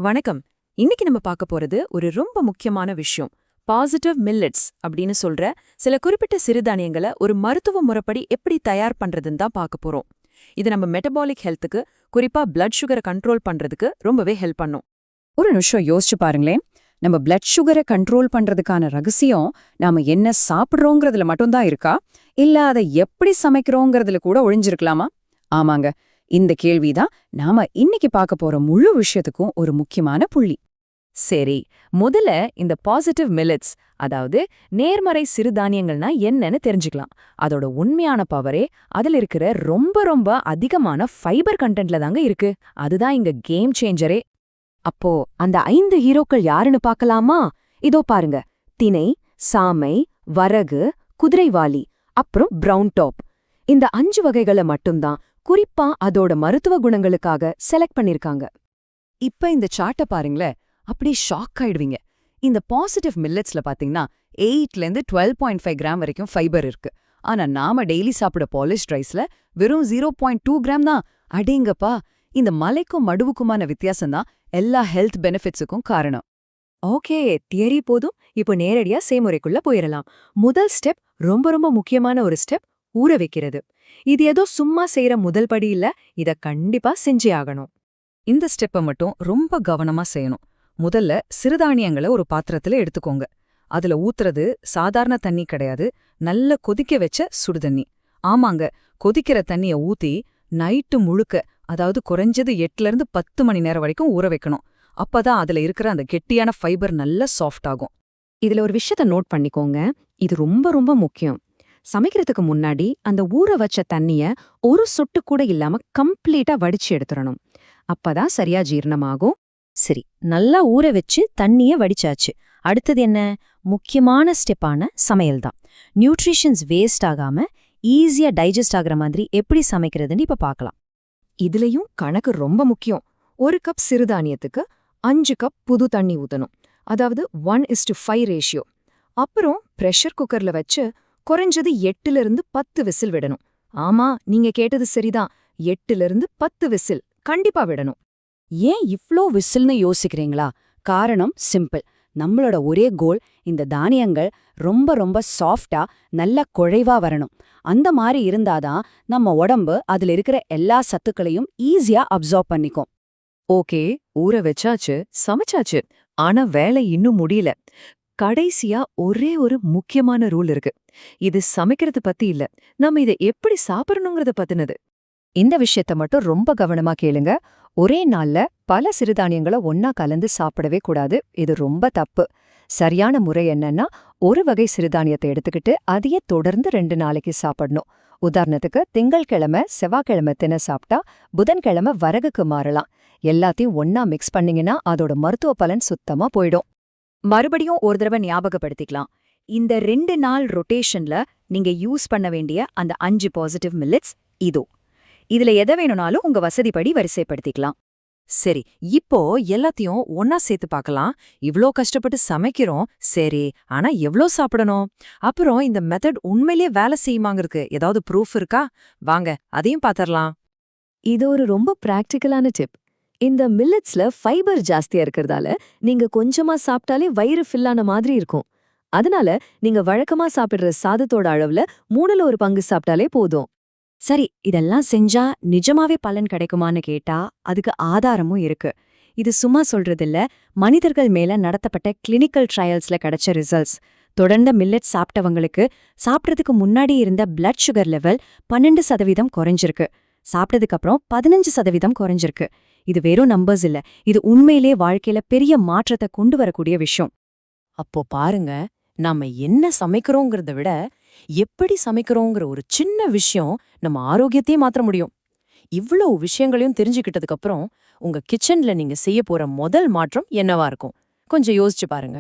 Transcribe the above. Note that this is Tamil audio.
வணக்கம். இன்னைக்கு நம்ம பார்க்க போறது ஒரு ரொம்ப முக்கியமான விஷயம். பாசிட்டிவ் மில்லட்ஸ் அப்படின்னு சொல்ற சில குறிப்பிட்ட சிறுதானியங்களை ஒரு மருத்துவ முறைப்படி எப்படி தயார் பண்றதுன்னு தான் பார்க்க போறோம். இது நம்ம மெட்டபாலிக் ஹெல்த்துக்கு, குறிப்பா பிளட் சுகரை கண்ட்ரோல் பண்றதுக்கு ரொம்பவே ஹெல்ப் பண்ணும். ஒரு நிமிஷம் யோசிச்சு பாருங்களேன். நம்ம பிளட் சுகரை கண்ட்ரோல் பண்றதுக்கான ரகசியம் நாம என்ன சாப்பிடுறோங்கிறதுல மட்டும்தான் இருக்கா, இல்ல அதை எப்படி சமைக்கிறோங்கிறதுல கூட ஒழிஞ்சிருக்கலாமா? ஆமாங்க, இந்த கேள்விதான் நாம இன்னைக்கு பார்க்க போற முழு விஷயத்துக்கும் ஒரு முக்கியமான புள்ளி. சரி, முதல்ல இந்த பாசிட்டிவ் மில்லட்ஸ், அதாவது நேர்மறை சிறுதானியங்கள்னா என்னன்னு தெரிஞ்சுக்கலாம். அதோட உண்மையான பவரே அதுல இருக்கிற ரொம்ப ரொம்ப அதிகமான ஃபைபர் கண்டென்ட்ல தாங்க இருக்கு. அதுதான் இங்க கேம் சேஞ்சரே. அப்போ அந்த 5 ஹீரோக்கள் யாருன்னு பார்க்கலாமா? இதோ பாருங்க: தினை, சாமை, வரகு, குதிரைவாலி, அப்புறம் பிரவுன் டாப். இந்த 5 வகைகளை மட்டும்தான் குறிப்பா அதோட மருத்துவ குணங்களுக்காக செலக்ட் பண்ணிருக்காங்க. இப்ப இந்த சார்ட்ட பாருங்களேன், அப்படி ஷாக் ஆயிடுவீங்க. இந்த பாசிட்டிவ் மில்லட்ஸ்ல பாத்தீங்கன்னா 8லேருந்து 12.5 கிராம் வரைக்கும் ஃபைபர் இருக்கு. ஆனா நாம டெய்லி சாப்பிட பாலிஷ்ட் ரைஸ்ல வெறும் 0.2 கிராம் தான். அடேங்கப்பா, இந்த மலைக்கும் மடுவுக்குமான வித்தியாசம் தான் எல்லா ஹெல்த் பெனிஃபிட்ஸுக்கும் காரணம். ஓகே, தியரி போதும். இப்போ நேரடியா செய்முறைக்குள்ள போயிடலாம். முதல் ஸ்டெப், ரொம்ப ரொம்ப முக்கியமான ஒரு ஸ்டெப், ஊற வைக்கிறது. இது ஏதோ சும்மா செய்யற முதல் படி இல்ல, இத கண்டிப்பா செஞ்சே ஆகணும். இந்த ஸ்டெப்பை மட்டும் ரொம்ப கவனமா செய்யணும். முதல்ல சிறுதானியங்களை ஒரு பாத்திரத்துல எடுத்துக்கோங்க. அதுல ஊத்துறது சாதாரண தண்ணி கிடையாது, நல்ல கொதிக்க வச்ச சுடுதண்ணி. ஆமாங்க, கொதிக்கிற தண்ணிய ஊத்தி நைட்டு முழுக்க, அதாவது குறைஞ்சது 8லேருந்து 10 மணி நேரம் வரைக்கும் ஊற வைக்கணும். அப்பதான் அதுல இருக்கிற அந்த கெட்டியான ஃபைபர் நல்ல சாஃப்ட் ஆகும். இதுல ஒரு விஷயத்த நோட் பண்ணிக்கோங்க, இது ரொம்ப ரொம்ப முக்கியம். சமைக்கிறதுக்கு முன்னாடி அந்த ஊற வச்ச தண்ணிய ஒரு சொட்டு கூட இல்லாம கம்ப்ளீட்டா வடிச்சு எடுத்துடணும். அப்பதான் சரியா ஜீரணமாகும். சரி, நல்லா ஊற வச்சு தண்ணிய வடிச்சாச்சு. அடுத்தது என்ன? முக்கியமான ஸ்டெப்பான சமையல் தான். நியூட்ரிஷன்ஸ் வேஸ்ட் ஆகாம ஈஸியா டைஜஸ்ட் ஆகுற மாதிரி எப்படி சமைக்கிறதுன்னு இப்ப பார்க்கலாம். இதுலயும் கணக்கு ரொம்ப முக்கியம். 1 கப் சிறுதானியத்துக்கு 5 கப் புது தண்ணி ஊத்தணும். அதாவது 1:5 ரேஷியோ. அப்புறம் பிரஷர் குக்கர்ல வச்சு குறைஞ்சது 8லிருந்து 10 விசில் விடணும். ஆமா, நீங்க கேட்டது சரிதான், 8லிருந்து 10 விசில் கண்டிப்பா விடணும். ஏன் இவ்ளோ விசில்னு யோசிக்கிறீங்களா? காரணம் சிம்பிள். நம்மளோட ஒரே கோல், இந்த தானியங்கள் ரொம்ப ரொம்ப சாஃப்டா நல்ல குழைவா வரணும். அந்த மாதிரி இருந்தாதான் நம்ம உடம்பு அதுல இருக்கிற எல்லா சத்துக்களையும் ஈஸியா அப்சார்ப் பண்ணிக்கும். ஓகே, ஊற வச்சாச்சு, சமைச்சாச்சு. ஆனா வேலை இன்னும் முடியல. கடைசியா ஒரே ஒரு முக்கியமான ரூல் இருக்கு. இது சமைக்கிறது பத்தி இல்ல, நம்ம இதை எப்படி சாப்பிடணுங்கிறத பத்தினது. இந்த விஷயத்த மட்டும் ரொம்ப கவனமா கேளுங்க. ஒரே நாள்ல பல சிறுதானியங்களை ஒன்னா கலந்து சாப்பிடவே கூடாது. இது ரொம்ப தப்பு. சரியான முறை என்னன்னா, ஒரு வகை சிறுதானியத்தை எடுத்துக்கிட்டு அதையே தொடர்ந்து 2 நாளைக்கு சாப்பிடணும். உதாரணத்துக்கு, திங்கள்கிழமை செவ்வாய்க்கிழமை தினை சாப்பிட்டா புதன்கிழமை வரகுக்கு மாறலாம். எல்லாத்தையும் ஒன்னா மிக்ஸ் பண்ணீங்கன்னா அதோட மருத்துவ பலன் சுத்தமா போயிடும். மறுபடியும் ஒரு தடவை ஞாபகப்படுத்திக்கலாம். இந்த 2 நாள் ரொட்டேஷன்ல நீங்க யூஸ் பண்ண வேண்டிய அந்த 5 பாசிட்டிவ் மில்லட்ஸ் இதோ. இதுல எதை வேணும்னாலும் உங்க வசதிப்படி வரிசைப்படுத்திக்கலாம். சரி, இப்போ எல்லாத்தையும் ஒன்னா சேர்த்து பார்க்கலாம். இவ்ளோ கஷ்டப்பட்டு சமைக்கிறோம், சரி, ஆனா எவ்ளோ சாப்பிடணும்? அப்புறம் இந்த மெத்தட் உண்மையிலேயே வேலை செய்யுமாங்கிறதுக்கு ஏதாவது ப்ரூஃப் இருக்கா? வாங்க அதையும் பாத்திரலாம். இது ஒரு ரொம்ப பிராக்டிக்கலான டிப். இந்த மில்லட்ஸ்ல ஃபைபர் ஜாஸ்தியா இருக்கிறதால நீங்க கொஞ்சமா சாப்பிட்டாலே வயிறு ஃபில்லான மாதிரி இருக்கும். அதனால நீங்க வழக்கமா சாப்பிடுற சாதத்தோட அளவுல 3ல 1 பங்கு சாப்பிட்டாலே போதும். சரி, இதெல்லாம் செஞ்சா நிஜமாவே பலன் கிடைக்குமான்னு கேட்டா அதுக்கு ஆதாரமும் இருக்கு. இது சும்மா சொல்றதில்ல, மனிதர்கள் மேல நடத்தப்பட்ட கிளினிக்கல் ட்ரையல்ஸ்ல கிடைச்ச ரிசல்ட்ஸ். தொடர்ந்து மில்லட் சாப்பிட்டவங்களுக்கு சாப்பிட்றதுக்கு முன்னாடி இருந்த பிளட் சுகர் லெவல் 12% குறைஞ்சிருக்கு. சாப்பிட்டதுக்கு அப்புறம் 15% குறைஞ்சிருக்கு. இது வெறும் நம்பர்ஸ் இல்ல, இது உண்மையிலே வாழ்க்கையில பெரிய மாற்றத்தை கொண்டு வரக்கூடிய விஷயம். அப்போ பாருங்க, நாம என்ன சமைக்கிறோங்கிறத விட எப்படி சமைக்கிறோங்கிற ஒரு சின்ன விஷயம் நம்ம ஆரோக்கியத்தையே மாற்ற முடியும். இவ்வளவு விஷயங்களையும் தெரிஞ்சுக்கிட்டதுக்கு அப்புறம் உங்க கிச்சன்ல நீங்க செய்ய போற முதல் மாற்றம் என்னவா இருக்கும்? கொஞ்சம் யோசிச்சு பாருங்க.